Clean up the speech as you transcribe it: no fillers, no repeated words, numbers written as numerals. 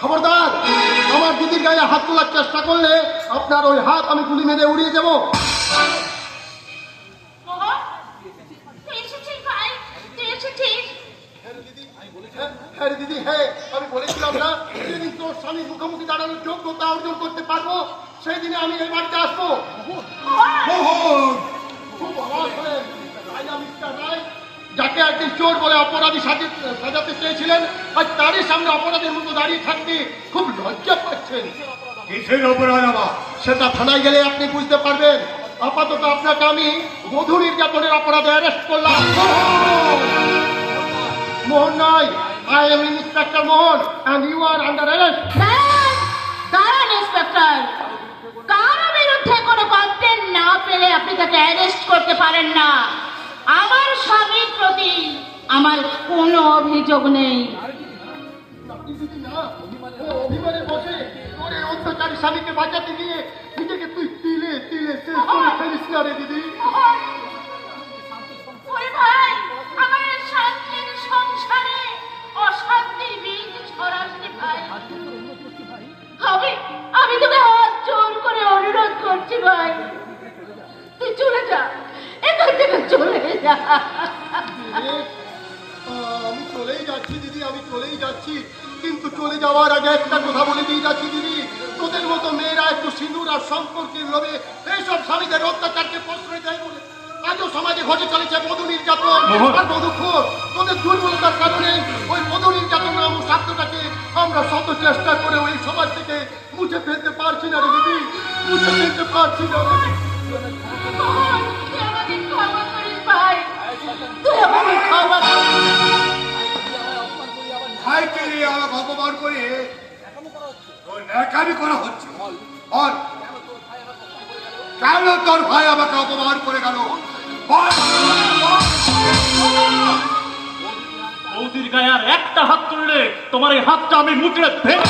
খবরদার, আমার দিদির গায়ে হাত তোলার চেষ্টা করলে আপনার ওই হাত আমি গুলি মেরে উড়িয়ে দেবো। হ্যাঁ দিদি, হ্যাঁ আমি বলেছিলাম না, যেদিন তোর স্বামীর মুখোমুখি দাঁড়ানোর যোগ্যতা অর্জন করতে পারবো সেই দিনে আমি এই বাড়িতে আসবো। খুব অবাক হলেন, তাই না মিস্টার রায়? যাকে একদিন চোর বলে অপরাধী সাজাতে চেয়েছিলেন, আর তারই সামনে অপরাধের মতো দাঁড়িয়ে থাকতে খুব লজ্জা পাচ্ছেন। কিসের অপরাধ আমার? সেটা থানায় গেলে আপনি বুঝতে পারবেন। আপাতত আপনাকে আমি বধূ নির্যাতনের অপরাধে অ্যারেস্ট করলাম। মোহন নয়, I am Inspector Mohan and you are under arrest. দাঁড়ান ইন্সপেক্টর, কারো বিরুদ্ধে কোনো কমপ্লেন না পেলে আপনি তাকে অ্যারেস্ট করতে পারেন না। আমার স্বামীর প্রতি আমার কোনো অভিযোগ নেই। অভিমানে বসে তোর এই অত্যাচারী স্বামীকে বাঁচাতে গিয়ে নিজেকে তুই তিলে তিলে শেষ করে ফেলিস না রে দিদি। ওই ভাই, আমার শান্তির সংসারে অশান্তির বীজ ছড়াচ্ছি ভাই। আমি তোকে হাত জোর করে অনুরোধ করছি ভাই, তুই চলে যা, এখান থেকে চলে যা। আমি চলেই যাচ্ছি দিদি, আমি চলেই যাচ্ছি, কিন্তু চলে যাওয়ার আগে একটা কথা বলে দিয়ে যাচ্ছি দিদি, তোদের মতো মেয়েরা একটু সিঁদুর আর সম্পর্কের লোভে এইসব স্বামীদের অত্যাচারকে প্রশ্রয় দেয় বলে আজও সমাজে ঘটে চলেছে বধূ নির্যাতন আর বধূখোর। তোদের দুর্বলতার কারণে ওই বধূ নির্যাতন নামক শব্দটাকে আমরা শত চেষ্টা করে ওই সমাজ থেকে মুছে ফেলতে পারছি না রে দিদি, মুছে ফেলতে পারছি না। তুই আমাকে ক্ষমা করিস ভাই, তুই আমাকে ক্ষমা করিস। ভাইকে নিয়ে আমাকে অপমান করে তোর ন্যাকামি করা হচ্ছে। আর কেন তোর ভাই আমাকে অপমান করে গেল? বৌদির গায়ে আর একটা হাত তুললে তোমার এই হাতটা আমি মুচড়ে ফেলে